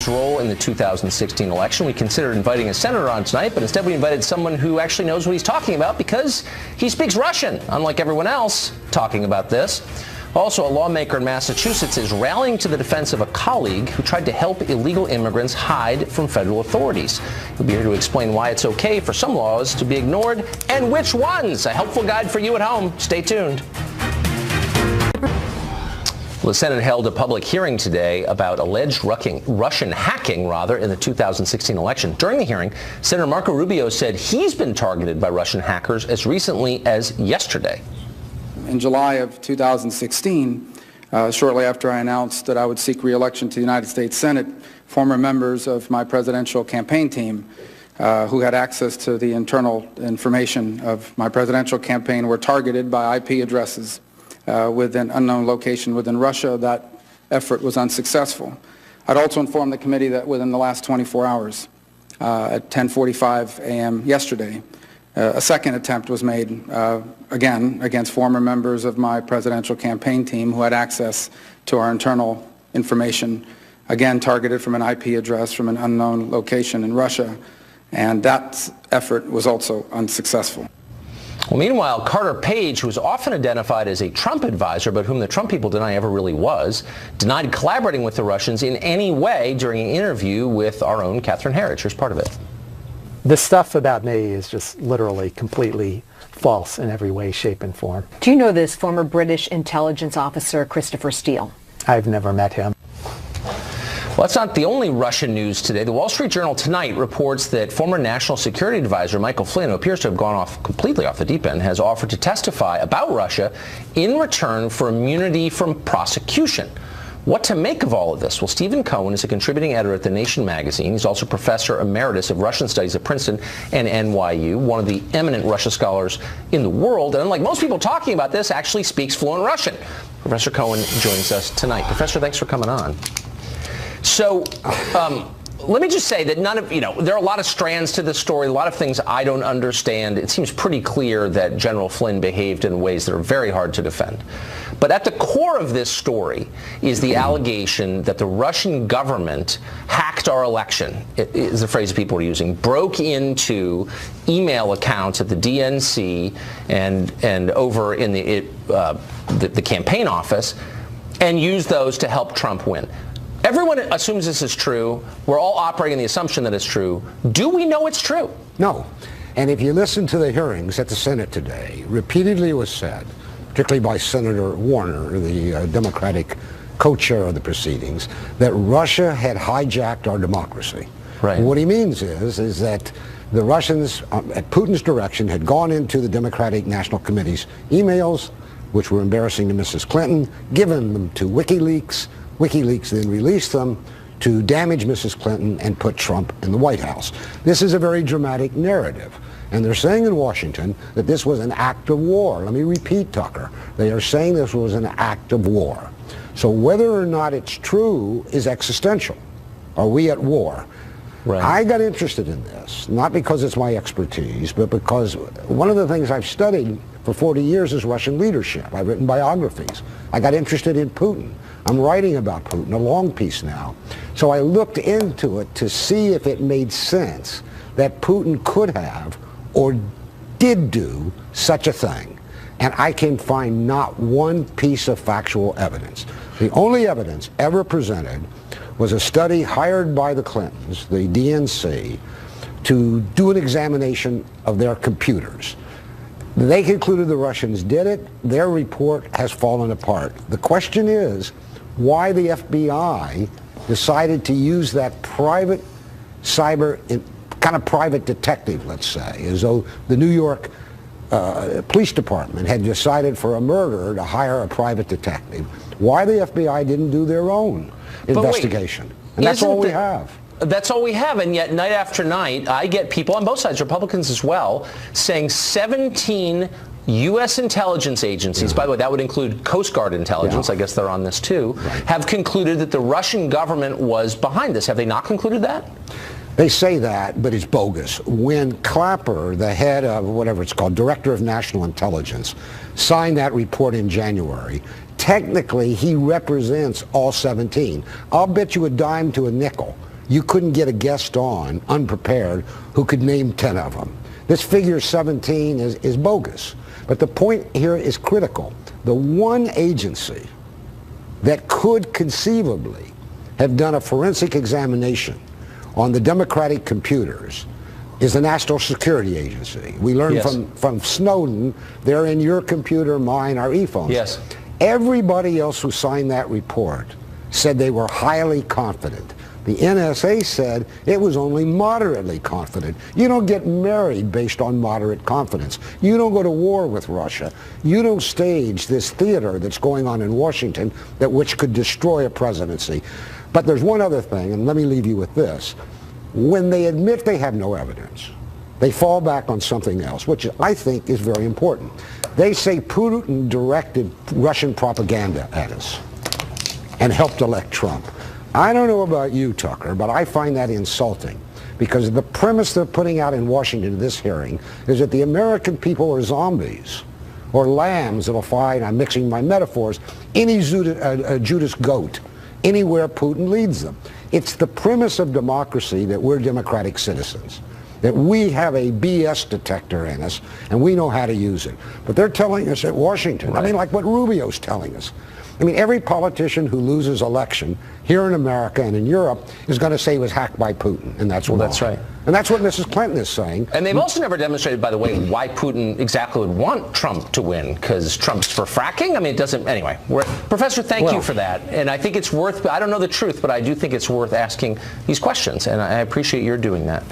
his role in the 2016 election. We considered inviting a senator on tonight, but instead we invited someone who actually knows what he's talking about because he speaks Russian, unlike everyone else talking about this. Also, a lawmaker in Massachusetts is rallying to the defense of a colleague who tried to help illegal immigrants hide from federal authorities. He'll be here to explain why it's okay for some laws to be ignored and which ones. A helpful guide for you at home. Stay tuned. Well, the Senate held a public hearing today about alleged Russian hacking in the 2016 election. During the hearing, Senator Marco Rubio said he's been targeted by Russian hackers as recently as yesterday. In July of 2016, shortly after I announced that I would seek re-election to the United States Senate, former members of my presidential campaign team who had access to the internal information of my presidential campaign were targeted by IP addresses with an unknown location within Russia. That effort was unsuccessful. I'd also informed the committee that within the last 24 hours, at 10:45 a.m. yesterday, a second attempt was made, again, against former members of my presidential campaign team who had access to our internal information, again targeted from an IP address from an unknown location in Russia, and that effort was also unsuccessful. Well, meanwhile, Carter Page, who was often identified as a Trump advisor, but whom the Trump people deny ever really was, denied collaborating with the Russians in any way during an interview with our own Catherine Herridge. Here's part of it. The stuff about me is just literally completely false in every way, shape, and form. Do you know this former British intelligence officer, Christopher Steele? I've never met him. Well, that's not the only Russian news today. The Wall Street Journal tonight reports that former National Security Advisor Michael Flynn, who appears to have gone completely off the deep end, has offered to testify about Russia in return for immunity from prosecution. What to make of all of this? Well, Stephen Cohen is a contributing editor at The Nation magazine. He's also professor emeritus of Russian studies at Princeton and NYU, one of the eminent Russia scholars in the world. And unlike most people talking about this, actually speaks fluent Russian. Professor Cohen joins us tonight. Professor, thanks for coming on. So, let me just say that there are a lot of strands to this story, a lot of things I don't understand. It seems pretty clear that General Flynn behaved in ways that are very hard to defend. But at the core of this story is the allegation that the Russian government hacked our election, is the phrase people are using, broke into email accounts at the DNC and over in the campaign office and used those to help Trump win. Everyone assumes this is true. We're all operating on the assumption that it's true. Do we know it's true? No. And if you listen to the hearings at the Senate today, repeatedly it was said, particularly by Senator Warner, the Democratic co-chair of the proceedings, that Russia had hijacked our democracy. Right. And what he means is that the Russians, at Putin's direction, had gone into the Democratic National Committee's emails, which were embarrassing to Mrs. Clinton, given them to WikiLeaks. WikiLeaks then released them to damage Mrs. Clinton and put Trump in the White House. This is a very dramatic narrative. And they're saying in Washington that this was an act of war. Let me repeat, Tucker. They are saying this was an act of war. So whether or not it's true is existential. Are we at war? Right. I got interested in this, not because it's my expertise, but because one of the things I've studied for 40 years is Russian leadership. I've written biographies. I got interested in Putin. I'm writing about Putin, a long piece now. So I looked into it to see if it made sense that Putin could have or did do such a thing. And I can find not one piece of factual evidence. The only evidence ever presented was a study hired by the Clintons, the DNC, to do an examination of their computers. They concluded the Russians did it. Their report has fallen apart. The question is why the FBI decided to use that private kind of private detective, let's say, as though the New York police department had decided for a murderer to hire a private detective. Why the FBI didn't do their own investigation. And that's all we have. That's all we have, and yet night after night, I get people on both sides, Republicans as well, saying 17 U.S. intelligence agencies, by the way, that would include Coast Guard intelligence, I guess they're on this too, have concluded that the Russian government was behind this. Have they not concluded that? They say that, but it's bogus. When Clapper, the head of whatever it's called, Director of National Intelligence, signed that report in January, technically he represents all 17. I'll bet you a dime to a nickel you couldn't get a guest on, unprepared, who could name 10 of them. This figure 17 is bogus. But the point here is critical. The one agency that could conceivably have done a forensic examination on the Democratic computers is the National Security Agency. We learned from Snowden, they're in your computer, mine, our e-phones. Yes. Everybody else who signed that report said they were highly confident. The NSA said it was only moderately confident. You don't get married based on moderate confidence. You don't go to war with Russia. You don't stage this theater that's going on in Washington which could destroy a presidency. But there's one other thing, and let me leave you with this. When they admit they have no evidence, they fall back on something else, which I think is very important. They say Putin directed Russian propaganda at us and helped elect Trump. I don't know about you, Tucker, but I find that insulting, because the premise they're putting out in Washington in this hearing is that the American people are zombies or lambs that'll fight, I'm mixing my metaphors, any Judas goat anywhere Putin leads them. It's the premise of democracy that we're democratic citizens, that we have a BS detector in us and we know how to use it. But they're telling us at Washington, I mean, like what Rubio's telling us. I mean, every politician who loses election here in America and in Europe is going to say he was hacked by Putin, and that's wrong. That's right. And that's what Mrs. Clinton is saying. And they've also never demonstrated, by the way, why Putin exactly would want Trump to win, because Trump's for fracking? I mean, it doesn't, anyway. Professor, thank you for that. And I think it's worth, I don't know the truth, but I do think it's worth asking these questions, and I appreciate your doing that.